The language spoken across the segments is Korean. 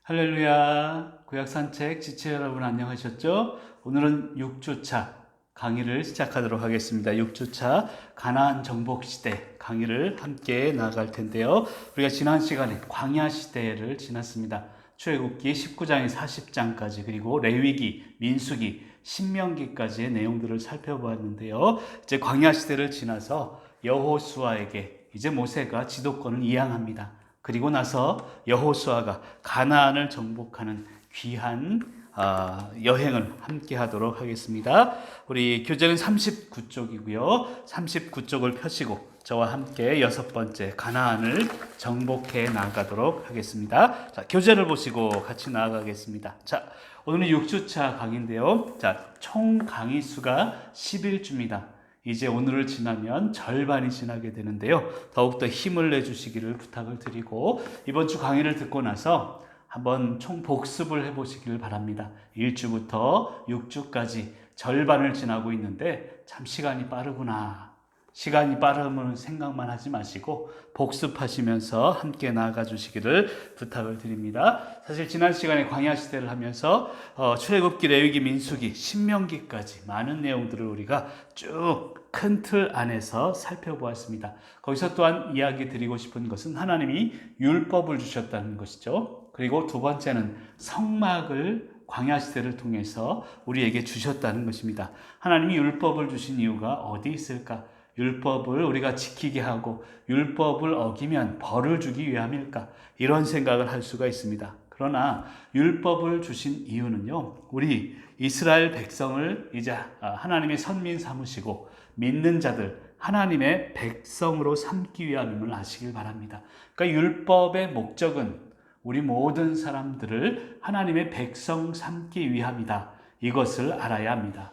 할렐루야. 구약산책 지체 여러분 안녕하셨죠? 오늘은 6주차 강의를 시작하도록 하겠습니다. 6주차 가나안 정복 시대 강의를 함께 나아갈 텐데요. 우리가 지난 시간에 광야 시대를 지났습니다. 출애굽기 19장에 40장까지 그리고 레위기, 민수기, 신명기까지의 내용들을 살펴보았는데요. 이제 광야 시대를 지나서 여호수아에게 이제 모세가 지도권을 이양합니다. 그리고 나서 여호수아가 가나안을 정복하는 귀한 여행을 함께 하도록 하겠습니다. 우리 교재는 39쪽이고요. 39쪽을 펴시고 저와 함께 6번째 가나안을 정복해 나가도록 하겠습니다. 자, 교재를 보시고 같이 나아가겠습니다. 자, 오늘은 6주차 강의인데요. 자, 총 강의 수가 11주입니다. 이제 오늘을 지나면 절반이 지나게 되는데요. 더욱더 힘을 내주시기를 부탁을 드리고 이번 주 강의를 듣고 나서 한번 총 복습을 해보시기를 바랍니다. 1주부터 6주까지 절반을 지나고 있는데 참 시간이 빠르구나. 시간이 빠르면 생각만 하지 마시고 복습하시면서 함께 나아가 주시기를 부탁을 드립니다. 사실 지난 시간에 광야 시대를 하면서 출애굽기, 레위기, 민수기, 신명기까지 많은 내용들을 우리가 쭉 큰 틀 안에서 살펴보았습니다. 거기서 또한 이야기 드리고 싶은 것은 하나님이 율법을 주셨다는 것이죠. 그리고 두 번째는 성막을 광야 시대를 통해서 우리에게 주셨다는 것입니다. 하나님이 율법을 주신 이유가 어디 있을까? 율법을 우리가 지키게 하고 율법을 어기면 벌을 주기 위함일까? 이런 생각을 할 수가 있습니다. 그러나 율법을 주신 이유는요, 우리 이스라엘 백성을 이제 하나님의 선민 삼으시고 믿는 자들, 하나님의 백성으로 삼기 위함임을 아시길 바랍니다. 그러니까 율법의 목적은 우리 모든 사람들을 하나님의 백성 삼기 위함이다. 이것을 알아야 합니다.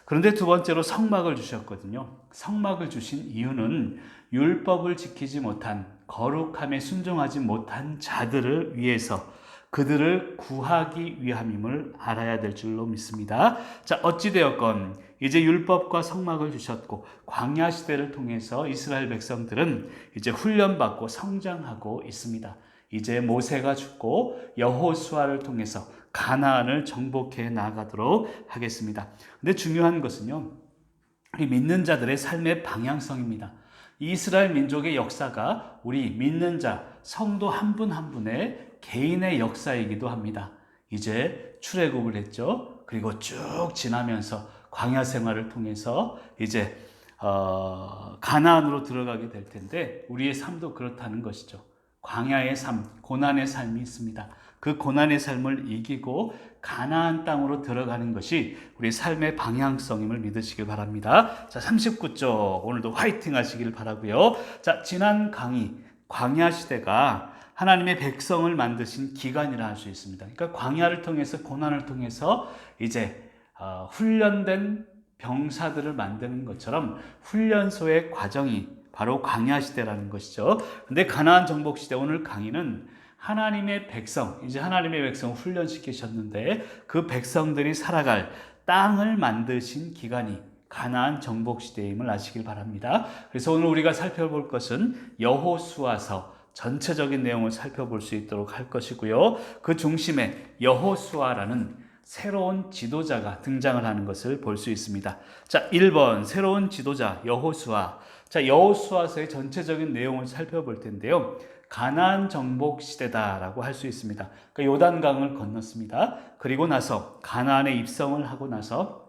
그런데 두 번째로 성막을 주셨거든요. 성막을 주신 이유는 율법을 지키지 못한, 거룩함에 순종하지 못한 자들을 위해서 그들을 구하기 위함임을 알아야 될 줄로 믿습니다. 자, 어찌되었건 이제 율법과 성막을 주셨고 광야 시대를 통해서 이스라엘 백성들은 이제 훈련받고 성장하고 있습니다. 이제 모세가 죽고 여호수아를 통해서 가나안을 정복해 나가도록 하겠습니다. 근데 중요한 것은요, 우리 믿는 자들의 삶의 방향성입니다. 이스라엘 민족의 역사가 우리 믿는 자, 성도 한 분 한 분의 개인의 역사이기도 합니다. 이제 출애굽을 했죠. 그리고 쭉 지나면서 광야 생활을 통해서 이제 가나안으로 들어가게 될 텐데 우리의 삶도 그렇다는 것이죠. 광야의 삶, 고난의 삶이 있습니다. 그 고난의 삶을 이기고 가나안 땅으로 들어가는 것이 우리 삶의 방향성임을 믿으시길 바랍니다. 자, 39쪽 오늘도 화이팅 하시길 바라고요. 자, 지난 강의 광야 시대가 하나님의 백성을 만드신 기간이라 할 수 있습니다. 그러니까 광야를 통해서 고난을 통해서 이제 훈련된 병사들을 만드는 것처럼 훈련소의 과정이 바로 광야 시대라는 것이죠. 근데 가나안 정복 시대 오늘 강의는 하나님의 백성, 이제 하나님의 백성을 훈련시키셨는데 그 백성들이 살아갈 땅을 만드신 기간이 가나안 정복 시대임을 아시길 바랍니다. 그래서 오늘 우리가 살펴볼 것은 여호수아서 전체적인 내용을 살펴볼 수 있도록 할 것이고요. 그 중심에 여호수아라는 새로운 지도자가 등장을 하는 것을 볼 수 있습니다. 자, 1번 새로운 지도자 여호수아. 자, 여호수아서의 전체적인 내용을 살펴볼 텐데요. 가나안 정복 시대다라고 할 수 있습니다. 그러니까 요단강을 건넜습니다. 그리고 나서 가나안에 입성을 하고 나서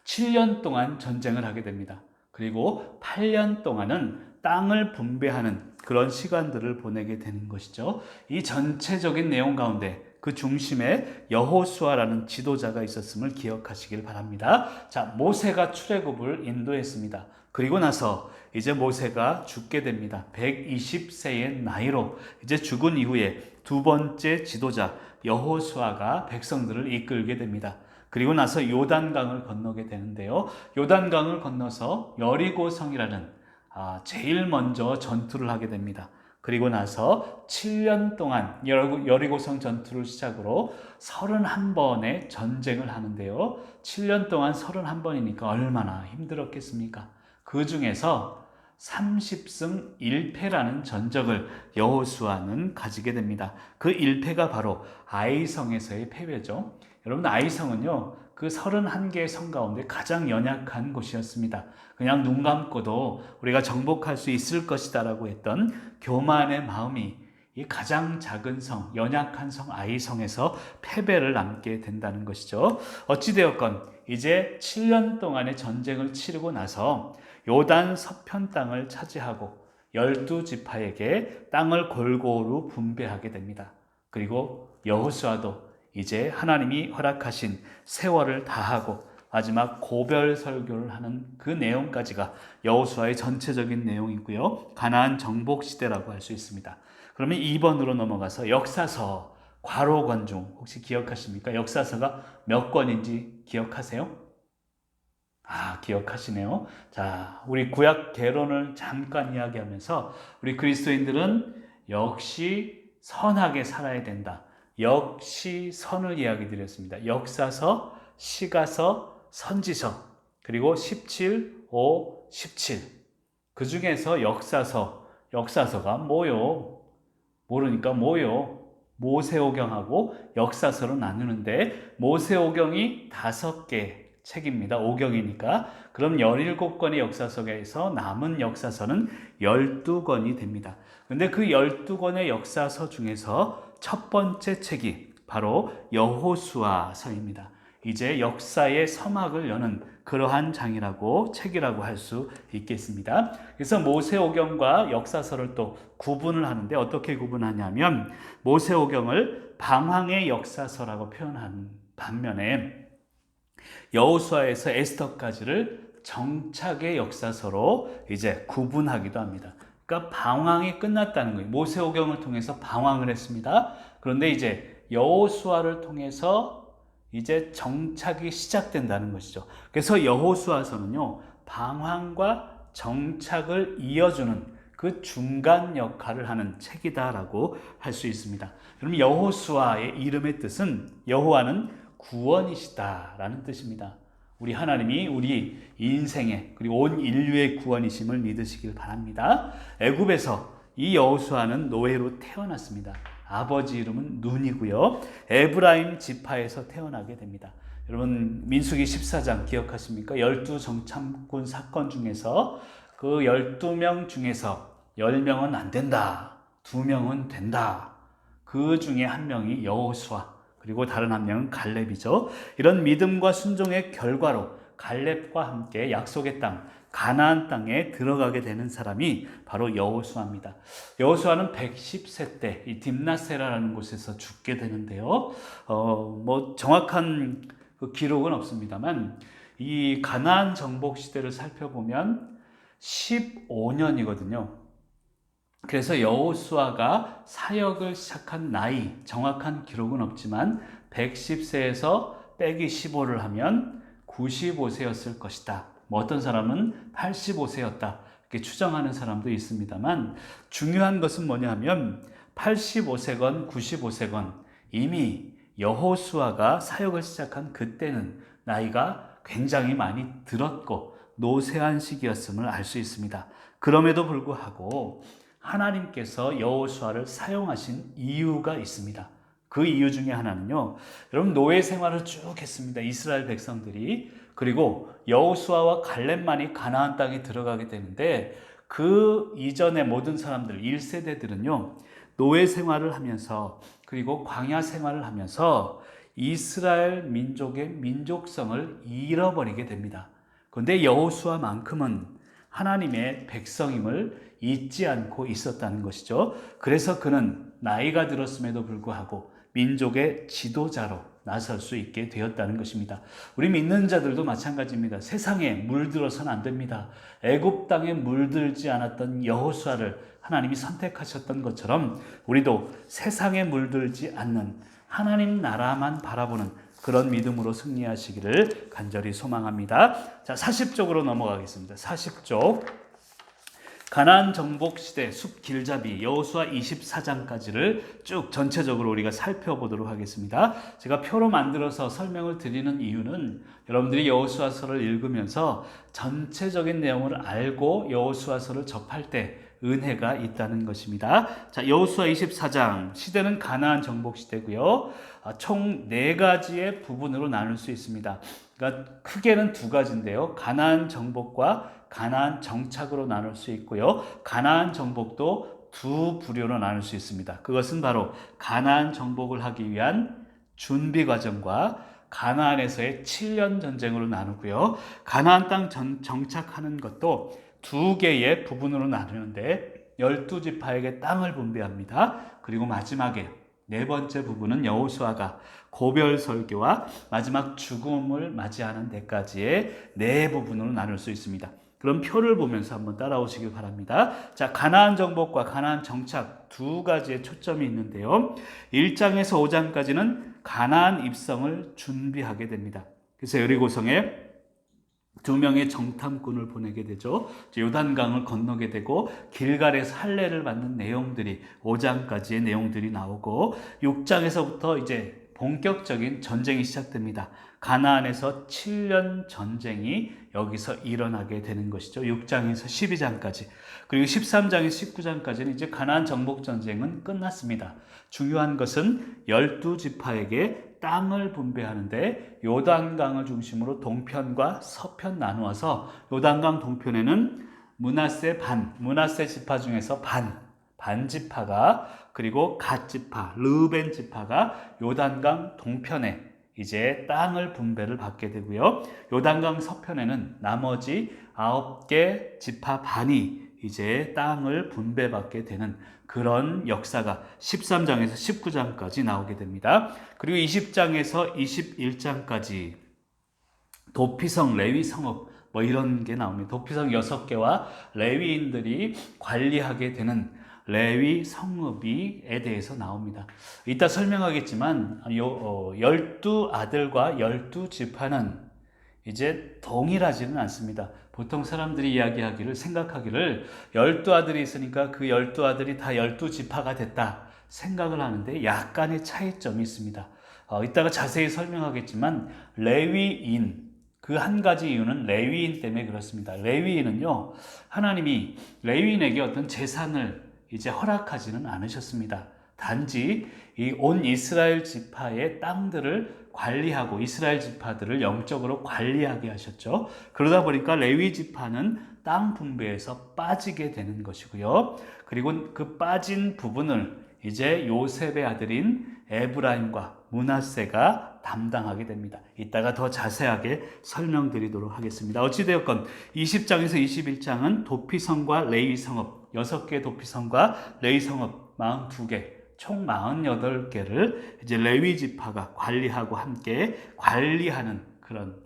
7년 동안 전쟁을 하게 됩니다. 그리고 8년 동안은 땅을 분배하는 그런 시간들을 보내게 되는 것이죠. 이 전체적인 내용 가운데 그 중심에 여호수아라는 지도자가 있었음을 기억하시길 바랍니다. 자, 모세가 출애굽을 인도했습니다. 그리고 나서 이제 모세가 죽게 됩니다. 120세의 나이로 이제 죽은 이후에 두 번째 지도자 여호수아가 백성들을 이끌게 됩니다. 그리고 나서 요단강을 건너게 되는데요. 요단강을 건너서 여리고성이라는 제일 먼저 전투를 하게 됩니다. 그리고 나서 7년 동안 여리고성 전투를 시작으로 31번의 전쟁을 하는데요. 7년 동안 31번이니까 얼마나 힘들었겠습니까? 그 중에서 30승 1패라는 전적을 여호수아는 가지게 됩니다. 그 1패가 바로 아이성에서의 패배죠. 여러분, 아이성은요, 그 31개의 성 가운데 가장 연약한 곳이었습니다. 그냥 눈 감고도 우리가 정복할 수 있을 것이다 라고 했던 교만의 마음이 이 가장 작은 성, 연약한 성 아이성에서 패배를 남게 된다는 것이죠. 어찌되었건 이제 7년 동안의 전쟁을 치르고 나서 요단 서편 땅을 차지하고 12지파에게 땅을 골고루 분배하게 됩니다. 그리고 여호수아도 이제 하나님이 허락하신 세월을 다하고 마지막 고별 설교를 하는 그 내용까지가 여호수아의 전체적인 내용이고요. 가나안 정복 시대라고 할 수 있습니다. 그러면 2번으로 넘어가서 역사서 괄호권 중 혹시 기억하십니까? 역사서가 몇 권인지 기억하세요? 기억하시네요. 자, 우리 구약 개론을 잠깐 이야기하면서 우리 그리스도인들은 역시 선하게 살아야 된다. 역시 선을 이야기 드렸습니다. 역사서, 시가서, 선지서, 그리고 17, 5, 17. 그 중에서 역사서가 뭐요? 모르니까 뭐요? 모세오경하고 역사서로 나누는데 모세오경이 5개 책입니다. 5경이니까. 그럼 17권의 역사서에서 남은 역사서는 12권이 됩니다. 근데 그 12권의 역사서 중에서 첫 번째 책이 바로 여호수아서입니다. 이제 역사의 서막을 여는 그러한 책이라고 할 수 있겠습니다. 그래서 모세오경과 역사서를 또 구분을 하는데 어떻게 구분하냐면 모세오경을 방황의 역사서라고 표현한 반면에 여호수아에서 에스더까지를 정착의 역사서로 이제 구분하기도 합니다. 그러니까 방황이 끝났다는 거예요. 모세오경을 통해서 방황을 했습니다. 그런데 이제 여호수아를 통해서 이제 정착이 시작된다는 것이죠. 그래서 여호수아서는요, 방황과 정착을 이어주는 그 중간 역할을 하는 책이다라고 할 수 있습니다. 그럼 여호수아의 이름의 뜻은 여호와는 구원이시다라는 뜻입니다. 우리 하나님이 우리 인생의 그리고 온 인류의 구원이심을 믿으시길 바랍니다. 애굽에서 이 여호수아는 노예로 태어났습니다. 아버지 이름은 눈이고요. 에브라임 지파에서 태어나게 됩니다. 여러분 민수기 14장 기억하십니까? 12정탐꾼 사건 중에서 그 12명 중에서 10명은 안 된다. 2명은 된다. 그 중에 한 명이 여호수아 그리고 다른 한 명은 갈렙이죠. 이런 믿음과 순종의 결과로 갈렙과 함께 약속의 땅 가나안 땅에 들어가게 되는 사람이 바로 여호수아입니다. 여호수아는 110세 때 이 딥나세라라는 곳에서 죽게 되는데요. 정확한 그 기록은 없습니다만 이 가나안 정복 시대를 살펴보면 15년이거든요. 그래서 여호수아가 사역을 시작한 나이 정확한 기록은 없지만 110세에서 빼기 15를 하면 95세였을 것이다. 어떤 사람은 85세였다. 이렇게 추정하는 사람도 있습니다만 중요한 것은 뭐냐면 85세건 95세건 이미 여호수아가 사역을 시작한 그때는 나이가 굉장히 많이 들었고 노쇠한 시기였음을 알 수 있습니다. 그럼에도 불구하고 하나님께서 여호수아를 사용하신 이유가 있습니다. 그 이유 중에 하나는요, 여러분 노예 생활을 쭉 했습니다. 이스라엘 백성들이. 그리고 여호수아와 갈렙만이 가나안 땅에 들어가게 되는데 그 이전의 모든 사람들 1세대들은요 노예 생활을 하면서 그리고 광야 생활을 하면서 이스라엘 민족의 민족성을 잃어버리게 됩니다. 그런데 여호수아만큼은 하나님의 백성임을 잊지 않고 있었다는 것이죠. 그래서 그는 나이가 들었음에도 불구하고 민족의 지도자로 나설 수 있게 되었다는 것입니다. 우리 믿는 자들도 마찬가지입니다. 세상에 물들어서는 안 됩니다. 애굽 땅에 물들지 않았던 여호수아를 하나님이 선택하셨던 것처럼 우리도 세상에 물들지 않는 하나님 나라만 바라보는 그런 믿음으로 승리하시기를 간절히 소망합니다. 자, 40쪽으로 넘어가겠습니다. 40쪽. 가나안 정복 시대 숲 길잡이 여호수아 24장까지를 쭉 전체적으로 우리가 살펴보도록 하겠습니다. 제가 표로 만들어서 설명을 드리는 이유는 여러분들이 여호수아서를 읽으면서 전체적인 내용을 알고 여호수아서를 접할 때 은혜가 있다는 것입니다. 자, 여호수아 24장 시대는 가나안 정복 시대고요. 총 4가지의 부분으로 나눌 수 있습니다. 그러니까 크게는 2가지인데요. 가나안 정복과 가나안 정착으로 나눌 수 있고요. 가나안 정복도 2 부류로 나눌 수 있습니다. 그것은 바로 가나안 정복을 하기 위한 준비 과정과 가나안에서의 7년 전쟁으로 나누고요. 가나안 땅 정착하는 것도 2개의 부분으로 나누는데 12지파에게 땅을 분배합니다. 그리고 마지막에 4번째 부분은 여호수아가 고별 설교와 마지막 죽음을 맞이하는 데까지의 4부분으로 나눌 수 있습니다. 그럼 표를 보면서 한번 따라오시길 바랍니다. 자, 가나안 정복과 가나안 정착 2가지의 초점이 있는데요. 1장에서 5장까지는 가나안 입성을 준비하게 됩니다. 그래서 여리고성에 2명의 정탐꾼을 보내게 되죠. 요단강을 건너게 되고 길갈에서 할례를 받는 내용들이 5장까지의 내용들이 나오고 6장에서부터 이제 본격적인 전쟁이 시작됩니다. 가나안에서 7년 전쟁이 여기서 일어나게 되는 것이죠. 6장에서 12장까지. 그리고 13장에서 19장까지는 이제 가나안 정복 전쟁은 끝났습니다. 중요한 것은 12지파에게 땅을 분배하는데 요단강을 중심으로 동편과 서편 나누어서 요단강 동편에는 므낫세 지파 중에서 반지파가 그리고 갓지파, 르우벤 지파가 요단강 동편에 이제 땅을 분배를 받게 되고요. 요단강 서편에는 나머지 9개 지파 반이 이제 땅을 분배받게 되는 그런 역사가 13장에서 19장까지 나오게 됩니다. 그리고 20장에서 21장까지 도피성, 레위 성읍 이런 게 나옵니다. 도피성 6개와 레위인들이 관리하게 되는 레위 성읍에 대해서 나옵니다. 이따 설명하겠지만 12아들과 12지파는 이제 동일하지는 않습니다. 보통 사람들이 생각하기를 12아들이 있으니까 그 12아들이 다 12지파가 됐다 생각을 하는데 약간의 차이점이 있습니다. 이따가 자세히 설명하겠지만 레위인, 그 한 가지 이유는 레위인 때문에 그렇습니다. 레위인은요, 하나님이 레위인에게 어떤 재산을 이제 허락하지는 않으셨습니다. 단지 이 온 이스라엘 지파의 땅들을 관리하고 이스라엘 지파들을 영적으로 관리하게 하셨죠. 그러다 보니까 레위 지파는 땅 분배에서 빠지게 되는 것이고요. 그리고 그 빠진 부분을 이제 요셉의 아들인 에브라임과 므낫세가 담당하게 됩니다. 이따가 더 자세하게 설명드리도록 하겠습니다. 어찌되었건 20장에서 21장은 도피성과 레위 성읍 6개 도피성과 레위 성읍 42개 총 48개를 이제 레위 지파가 관리하고 함께 관리하는 그런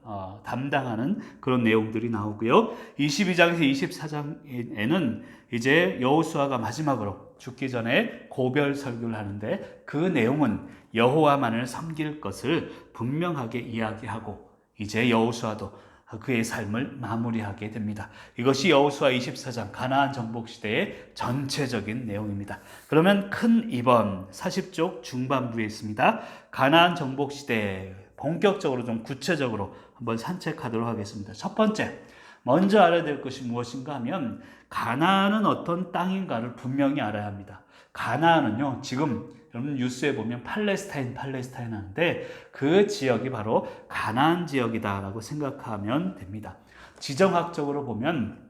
담당하는 그런 내용들이 나오고요. 22장에서 24장에는 이제 여호수아가 마지막으로 죽기 전에 고별 설교를 하는데 그 내용은 여호와만을 섬길 것을 분명하게 이야기하고 이제 여호수아도 그의 삶을 마무리하게 됩니다. 이것이 여호수아 24장 가나안 정복 시대의 전체적인 내용입니다. 그러면 큰 2번 40쪽 중반부에 있습니다. 가나안 정복 시대 본격적으로 좀 구체적으로 한번 산책하도록 하겠습니다. 첫 번째, 먼저 알아야 될 것이 무엇인가 하면 가나안은 어떤 땅인가를 분명히 알아야 합니다. 가나안은요, 지금 여러분 뉴스에 보면 팔레스타인 하는데 그 지역이 바로 가나안 지역이다라고 생각하면 됩니다. 지정학적으로 보면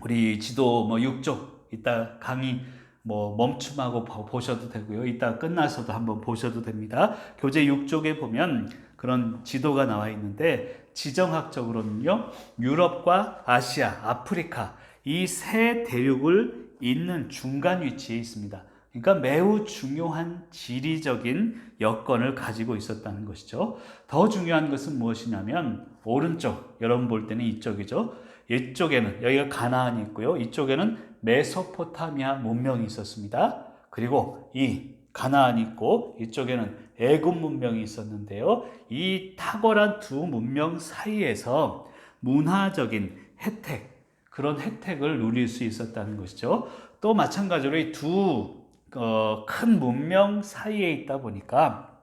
우리 지도 6쪽 이따 강의 멈춤하고 보셔도 되고요. 이따 끝나서도 한번 보셔도 됩니다. 교재 6쪽에 보면 그런 지도가 나와 있는데 지정학적으로는요, 유럽과 아시아, 아프리카 이 세 대륙을 잇는 중간 위치에 있습니다. 그러니까 매우 중요한 지리적인 여건을 가지고 있었다는 것이죠. 더 중요한 것은 무엇이냐면 오른쪽, 여러분 볼 때는 이쪽이죠. 이쪽에는 여기가 가나안이 있고요. 이쪽에는 메소포타미아 문명이 있었습니다. 그리고 이 가나안이 있고 이쪽에는 애굽 문명이 있었는데요. 이 탁월한 두 문명 사이에서 문화적인 혜택, 그런 혜택을 누릴 수 있었다는 것이죠. 또 마찬가지로 이 두 큰 문명 사이에 있다 보니까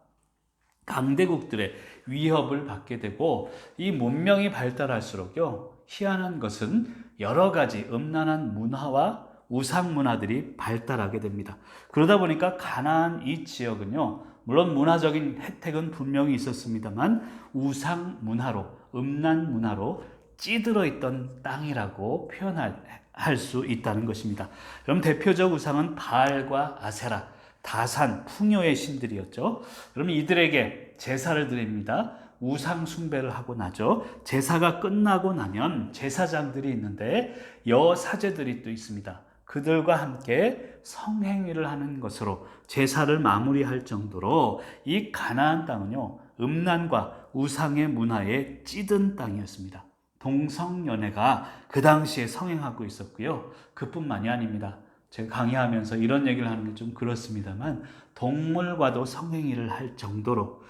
강대국들의 위협을 받게 되고, 이 문명이 발달할수록요, 희한한 것은 여러 가지 음란한 문화와 우상 문화들이 발달하게 됩니다. 그러다 보니까 가나안 이 지역은요, 물론 문화적인 혜택은 분명히 있었습니다만 우상 문화로, 음란 문화로 찌들어 있던 땅이라고 표현할 수 있다는 것입니다. 그럼 대표적 우상은 바알과 아세라, 다산, 풍요의 신들이었죠. 그럼 이들에게 제사를 드립니다. 우상 숭배를 하고 나죠. 제사가 끝나고 나면 제사장들이 있는데 여사제들이 또 있습니다. 그들과 함께 성행위를 하는 것으로 제사를 마무리할 정도로 이 가나안 땅은요, 음란과 우상의 문화에 찌든 땅이었습니다. 동성연애가 그 당시에 성행하고 있었고요. 그뿐만이 아닙니다. 제가 강의하면서 이런 얘기를 하는 게 좀 그렇습니다만, 동물과도 성행위를 할 정도로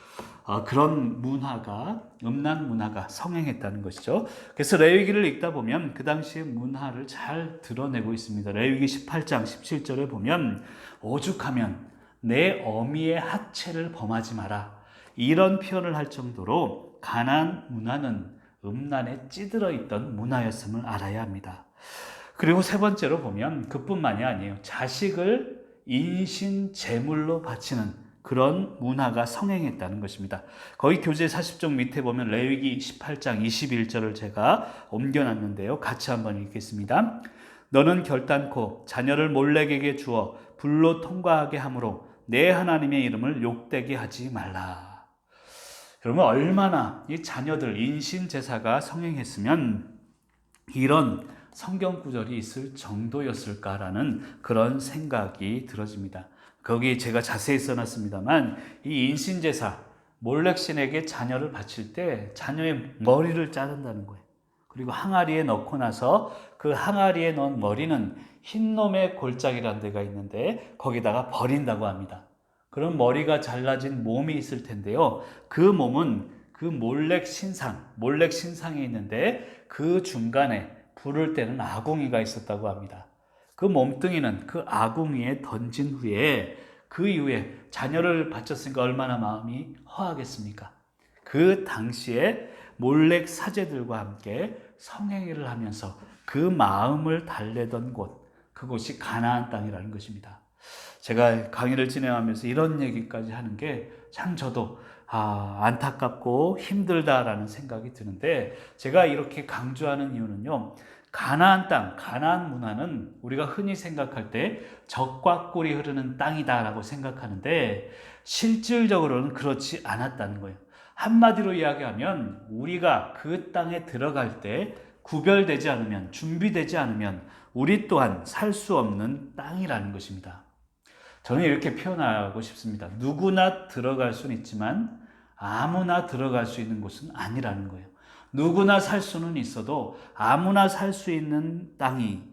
그런 문화가, 음란 문화가 성행했다는 것이죠. 그래서 레위기를 읽다 보면 그 당시의 문화를 잘 드러내고 있습니다. 레위기 18장 17절에 보면 오죽하면 내 어미의 하체를 범하지 마라, 이런 표현을 할 정도로 가나안 문화는 음란에 찌들어 있던 문화였음을 알아야 합니다. 그리고 세 번째로 보면 그뿐만이 아니에요. 자식을 인신 제물로 바치는 그런 문화가 성행했다는 것입니다. 거기 교재 40쪽 밑에 보면 레위기 18장 21절을 제가 옮겨놨는데요. 같이 한번 읽겠습니다. 너는 결단코 자녀를 몰렉에게 주어 불로 통과하게 함으로 내 하나님의 이름을 욕되게 하지 말라. 여러분, 얼마나 이 자녀들 인신 제사가 성행했으면 이런 성경 구절이 있을 정도였을까라는 그런 생각이 들어집니다. 거기 제가 자세히 써놨습니다만, 이 인신 제사, 몰렉신에게 자녀를 바칠 때 자녀의 머리를 자른다는 거예요. 그리고 항아리에 넣고 나서 그 항아리에 넣은 머리는 흰놈의 골짜기라는 데가 있는데 거기다가 버린다고 합니다. 그런 머리가 잘라진 몸이 있을 텐데요. 그 몸은 그 몰렉 신상이 있는데 그 중간에 불을 때는 아궁이가 있었다고 합니다. 그 몸뚱이는 그 아궁이에 던진 후에 그 이후에 자녀를 바쳤으니까 얼마나 마음이 허하겠습니까? 그 당시에 몰렉 사제들과 함께 성행위를 하면서 그 마음을 달래던 곳, 그곳이 가나안 땅이라는 것입니다. 제가 강의를 진행하면서 이런 얘기까지 하는 게 참 저도 안타깝고 힘들다라는 생각이 드는데, 제가 이렇게 강조하는 이유는요, 가나안 땅, 가나안 문화는 우리가 흔히 생각할 때 적과 꿀이 흐르는 땅이다라고 생각하는데 실질적으로는 그렇지 않았다는 거예요. 한마디로 이야기하면 우리가 그 땅에 들어갈 때 구별되지 않으면, 준비되지 않으면 우리 또한 살 수 없는 땅이라는 것입니다. 저는 이렇게 표현하고 싶습니다. 누구나 들어갈 수는 있지만 아무나 들어갈 수 있는 곳은 아니라는 거예요. 누구나 살 수는 있어도 아무나 살 수 있는 땅이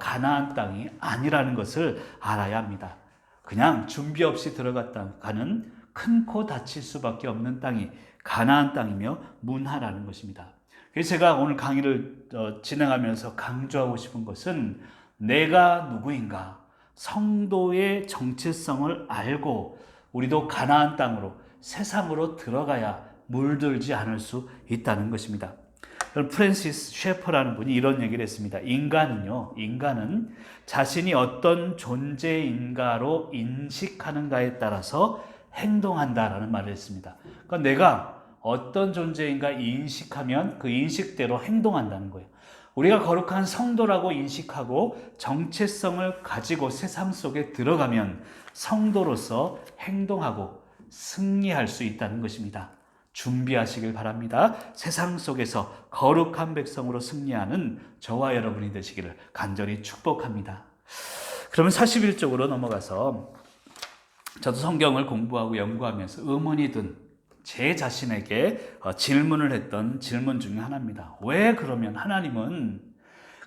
가나안 땅이 아니라는 것을 알아야 합니다. 그냥 준비 없이 들어갔다가는 큰 코 다칠 수밖에 없는 땅이 가나안 땅이며 문화라는 것입니다. 그래서 제가 오늘 강의를 진행하면서 강조하고 싶은 것은, 내가 누구인가, 성도의 정체성을 알고 우리도 가나안 땅으로, 세상으로 들어가야 물들지 않을 수 있다는 것입니다. 프랜시스 셰퍼라는 분이 이런 얘기를 했습니다. 인간은 자신이 어떤 존재인가로 인식하는가에 따라서 행동한다라는 말을 했습니다. 그러니까 내가 어떤 존재인가 인식하면 그 인식대로 행동한다는 거예요. 우리가 거룩한 성도라고 인식하고 정체성을 가지고 세상 속에 들어가면 성도로서 행동하고 승리할 수 있다는 것입니다. 준비하시길 바랍니다. 세상 속에서 거룩한 백성으로 승리하는 저와 여러분이 되시기를 간절히 축복합니다. 그러면 41쪽으로 넘어가서, 저도 성경을 공부하고 연구하면서 의문이 든 제 자신에게 질문을 했던 질문 중에 하나입니다. 왜 그러면 하나님은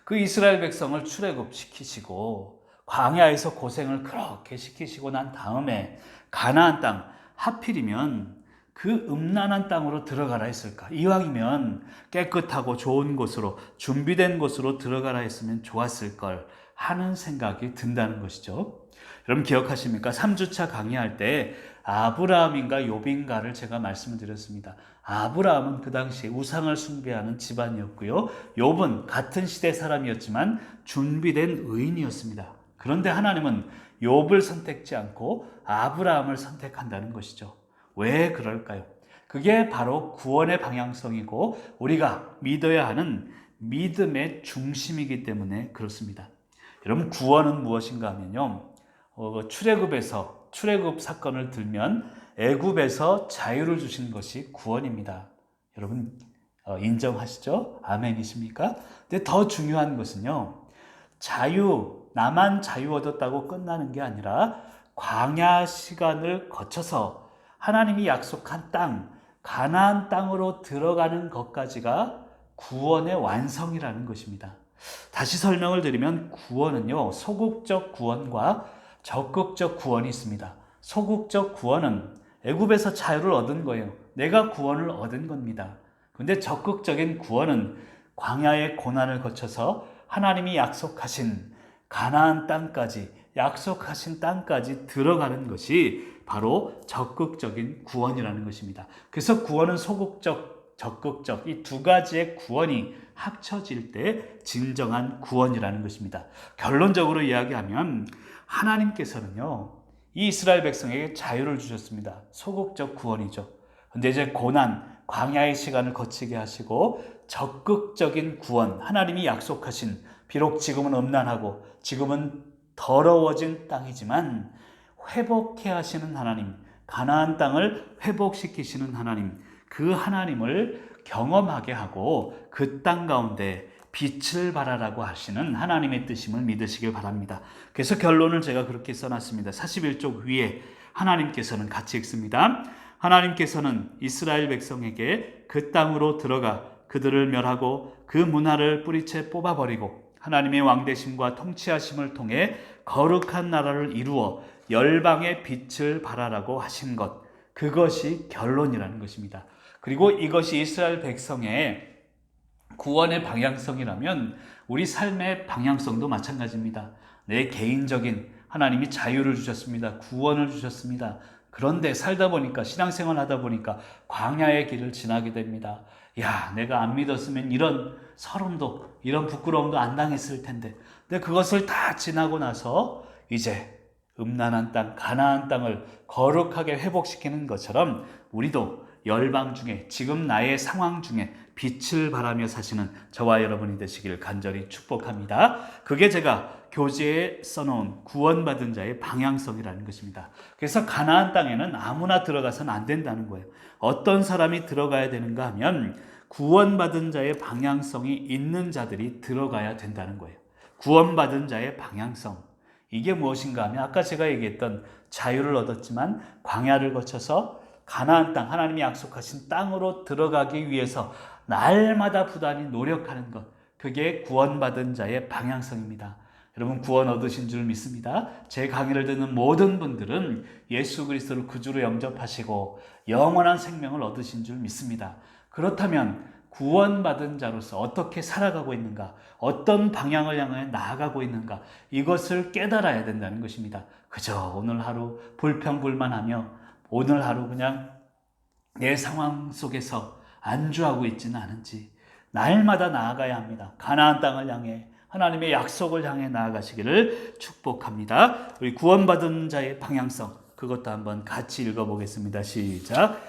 그 이스라엘 백성을 출애굽시키시고 광야에서 고생을 그렇게 시키시고 난 다음에 가나안 땅, 하필이면 그 음란한 땅으로 들어가라 했을까? 이왕이면 깨끗하고 좋은 곳으로, 준비된 곳으로 들어가라 했으면 좋았을 걸 하는 생각이 든다는 것이죠. 여러분 기억하십니까? 3주차 강의할 때 아브라함인가 욥인가를 제가 말씀을 드렸습니다. 아브라함은 그 당시에 우상을 숭배하는 집안이었고요. 욥은 같은 시대 사람이었지만 준비된 의인이었습니다. 그런데 하나님은 욥을 선택지 않고 아브라함을 선택한다는 것이죠. 왜 그럴까요? 그게 바로 구원의 방향성이고 우리가 믿어야 하는 믿음의 중심이기 때문에 그렇습니다. 여러분 구원은 무엇인가 하면요. 출애굽 사건을 들면 애굽에서 자유를 주신 것이 구원입니다. 여러분 인정하시죠? 아멘이십니까? 근데 더 중요한 것은요. 나만 자유 얻었다고 끝나는 게 아니라 광야 시간을 거쳐서 하나님이 약속한 땅, 가나안 땅으로 들어가는 것까지가 구원의 완성이라는 것입니다. 다시 설명을 드리면 구원은요, 소극적 구원과 적극적 구원이 있습니다. 소극적 구원은 애굽에서 자유를 얻은 거예요. 내가 구원을 얻은 겁니다. 그런데 적극적인 구원은 광야의 고난을 거쳐서 하나님이 약속하신 가나안 땅까지, 약속하신 땅까지 들어가는 것이 바로 적극적인 구원이라는 것입니다. 그래서 구원은 소극적, 적극적 이 두 가지의 구원이 합쳐질 때 진정한 구원이라는 것입니다. 결론적으로 이야기하면 하나님께서는요, 이 이스라엘 백성에게 자유를 주셨습니다. 소극적 구원이죠. 근데 이제 고난, 광야의 시간을 거치게 하시고 적극적인 구원, 하나님이 약속하신 비록 지금은 음란하고 지금은 더러워진 땅이지만 회복해 하시는 하나님, 가나안 땅을 회복시키시는 하나님, 그 하나님을 경험하게 하고 그 땅 가운데 빛을 발하라고 하시는 하나님의 뜻임을 믿으시길 바랍니다. 그래서 결론을 제가 그렇게 써놨습니다. 41쪽 위에 하나님께서는 같이 읽습니다. 하나님께서는 이스라엘 백성에게 그 땅으로 들어가 그들을 멸하고 그 문화를 뿌리채 뽑아버리고 하나님의 왕되심과 통치하심을 통해 거룩한 나라를 이루어 열방의 빛을 발하라고 하신 것, 그것이 결론이라는 것입니다. 그리고 이것이 이스라엘 백성의 구원의 방향성이라면 우리 삶의 방향성도 마찬가지입니다. 내 개인적인 하나님이 자유를 주셨습니다. 구원을 주셨습니다. 그런데 살다 보니까 신앙생활 하다 보니까 광야의 길을 지나게 됩니다. 야, 내가 안 믿었으면 이런 서름도 이런 부끄러움도 안 당했을 텐데. 근데 그것을 다 지나고 나서 이제 음란한 땅, 가나안 땅을 거룩하게 회복시키는 것처럼 우리도 열방 중에 지금 나의 상황 중에 빛을 발하며 사시는 저와 여러분이 되시기를 간절히 축복합니다. 그게 제가 교재에 써놓은 구원받은 자의 방향성이라는 것입니다. 그래서 가나안 땅에는 아무나 들어가서는 안 된다는 거예요. 어떤 사람이 들어가야 되는가 하면 구원받은 자의 방향성이 있는 자들이 들어가야 된다는 거예요. 구원받은 자의 방향성. 이게 무엇인가 하면 아까 제가 얘기했던 자유를 얻었지만 광야를 거쳐서 가나안 땅, 하나님이 약속하신 땅으로 들어가기 위해서 날마다 부단히 노력하는 것, 그게 구원받은 자의 방향성입니다. 여러분 구원 얻으신 줄 믿습니다. 제 강의를 듣는 모든 분들은 예수 그리스도를 구주로 영접하시고 영원한 생명을 얻으신 줄 믿습니다. 그렇다면 구원받은 자로서 어떻게 살아가고 있는가, 어떤 방향을 향해 나아가고 있는가, 이것을 깨달아야 된다는 것입니다. 그저 오늘 하루 불평불만하며 오늘 하루 그냥 내 상황 속에서 안주하고 있지는 않은지 날마다 나아가야 합니다. 가나안 땅을 향해 하나님의 약속을 향해 나아가시기를 축복합니다. 우리 구원받은 자의 방향성, 그것도 한번 같이 읽어보겠습니다. 시작.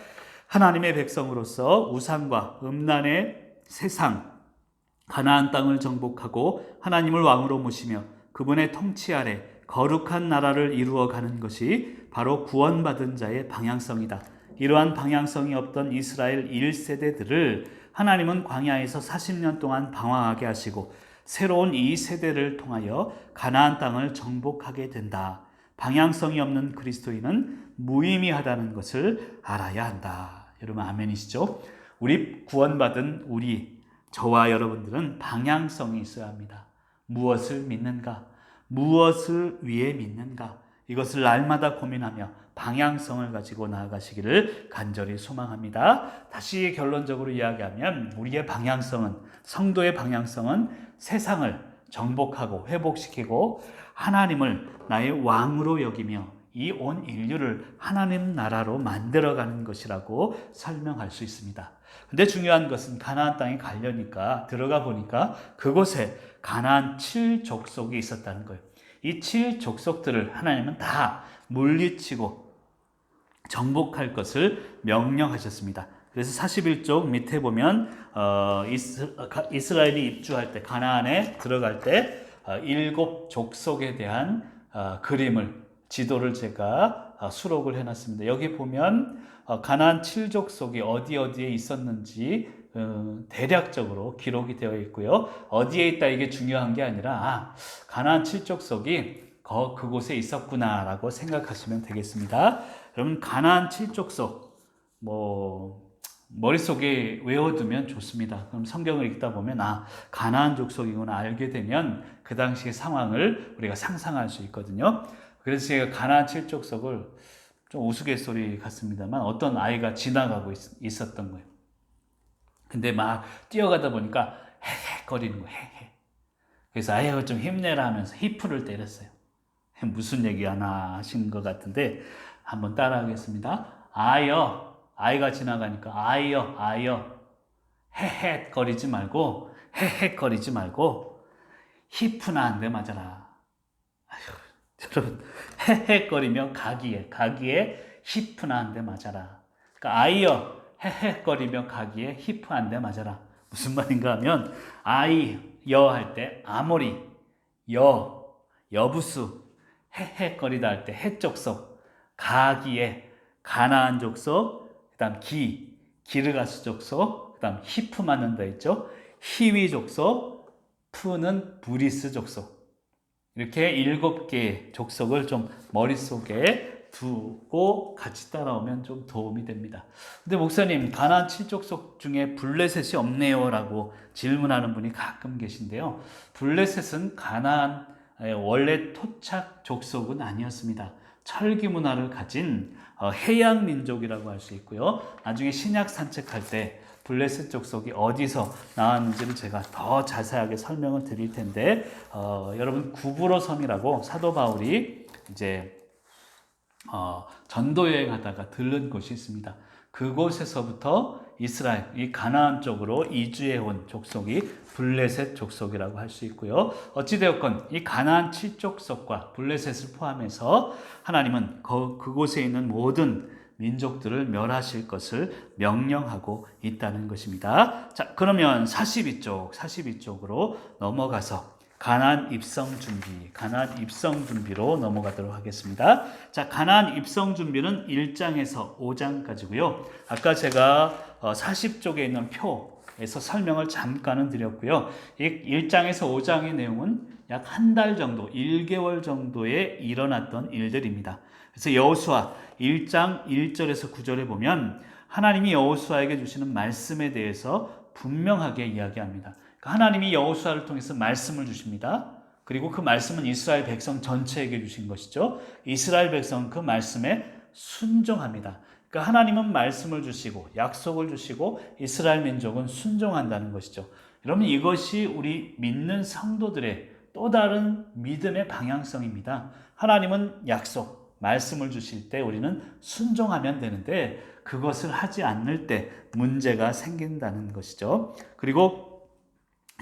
하나님의 백성으로서 우상과 음란의 세상, 가나안 땅을 정복하고 하나님을 왕으로 모시며 그분의 통치 아래 거룩한 나라를 이루어가는 것이 바로 구원받은 자의 방향성이다. 이러한 방향성이 없던 이스라엘 1세대들을 하나님은 광야에서 40년 동안 방황하게 하시고 새로운 이 세대를 통하여 가나안 땅을 정복하게 된다. 방향성이 없는 그리스도인은 무의미하다는 것을 알아야 한다. 여러분 아멘이시죠? 우리 구원받은 저와 여러분들은 방향성이 있어야 합니다. 무엇을 믿는가? 무엇을 위해 믿는가? 이것을 날마다 고민하며 방향성을 가지고 나아가시기를 간절히 소망합니다. 다시 결론적으로 이야기하면 우리의 방향성은, 성도의 방향성은 세상을 정복하고 회복시키고 하나님을 나의 왕으로 여기며 이 온 인류를 하나님 나라로 만들어가는 것이라고 설명할 수 있습니다. 근데 중요한 것은 가나안 땅에 가려니까 들어가 보니까 그곳에 가나안 7족속이 있었다는 거예요. 이 7족속들을 하나님은 다 물리치고 정복할 것을 명령하셨습니다. 그래서 41쪽 밑에 보면 이스라엘이 입주할 때, 가나안에 들어갈 때 7족속에 대한 그림을, 지도를 제가 수록을 해놨습니다. 여기 보면 가나안 7족속이 어디에 있었는지 대략적으로 기록이 되어 있고요. 어디에 있다 이게 중요한 게 아니라 가나안 7족속이 그곳에 있었구나라고 생각하시면 되겠습니다. 여러분 가나안 7족속 머릿속에 외워두면 좋습니다. 그럼 성경을 읽다 보면 가나안 족속이구나 알게 되면 그 당시의 상황을 우리가 상상할 수 있거든요. 그래서 제가 가나안 7족속을 좀 우스갯소리 같습니다만 어떤 아이가 지나가고 있었던 거예요. 근데 막 뛰어가다 보니까 헤헤거리는 거예요. 헤헤. 그래서 아이가 좀 힘내라 하면서 히프를 때렸어요. 무슨 얘기 하나 하신 것 같은데 한번 따라하겠습니다. 아이가 지나가니까 아이여 헤헤거리지 말고 히프나 한 대 맞아라. 여러분 헤헤거리며 가기에 히프나 한 대 맞아라. 그러니까 아이여 헤헤거리며 가기에 히프 한 대 맞아라. 무슨 말인가 하면 아이여 할 때 아모리, 여부수, 헤헤거리다 할 때 헷족속, 가기에 가나안 족속, 그 다음 기르가스 족속, 그 다음 히프 맞는다 했죠. 히위 족속, 푸는 브리스 족속. 이렇게 7개의 족속을 좀 머릿속에 두고 같이 따라오면 좀 도움이 됩니다. 근데 목사님, 가나안 7족속 중에 블레셋이 없네요 라고 질문하는 분이 가끔 계신데요. 블레셋은 가나안 원래 토착 족속은 아니었습니다. 철기 문화를 가진 해양 민족이라고 할 수 있고요. 나중에 신약 산책할 때 블레셋 족속이 어디서 나왔는지를 제가 더 자세하게 설명을 드릴 텐데 여러분 구브로 섬이라고 사도 바울이 이제 전도 여행하다가 들른 곳이 있습니다. 그곳에서부터 이스라엘, 이 가나안 쪽으로 이주해 온 족속이 블레셋 족속이라고 할 수 있고요. 어찌되었건 이 가나안 7족속과 블레셋을 포함해서 하나님은 그곳에 있는 모든 민족들을 멸하실 것을 명령하고 있다는 것입니다. 자, 그러면 42쪽으로 넘어가서 가나안 입성 준비로 넘어가도록 하겠습니다. 자, 가나안 입성 준비는 1장에서 5장까지고요. 아까 제가 40쪽에 있는 표에서 설명을 잠깐은 드렸고요. 이 1장에서 5장의 내용은 약 한 달 정도, 1개월 정도에 일어났던 일들입니다. 그래서 여호수아 1장 1절에서 9절에 보면 하나님이 여호수아에게 주시는 말씀에 대해서 분명하게 이야기합니다. 하나님이 여호수아를 통해서 말씀을 주십니다. 그리고 그 말씀은 이스라엘 백성 전체에게 주신 것이죠. 이스라엘 백성은 그 말씀에 순종합니다. 그러니까 하나님은 말씀을 주시고 약속을 주시고 이스라엘 민족은 순종한다는 것이죠. 여러분 이것이 우리 믿는 성도들의 또 다른 믿음의 방향성입니다. 하나님은 약속, 말씀을 주실 때 우리는 순종하면 되는데 그것을 하지 않을 때 문제가 생긴다는 것이죠. 그리고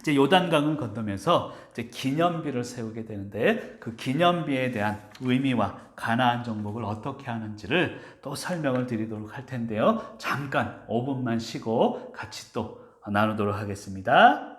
이제 요단강을 건너면서 이제 기념비를 세우게 되는데 그 기념비에 대한 의미와 가나안 정복을 어떻게 하는지를 또 설명을 드리도록 할 텐데요. 잠깐 5분만 쉬고 같이 또 나누도록 하겠습니다.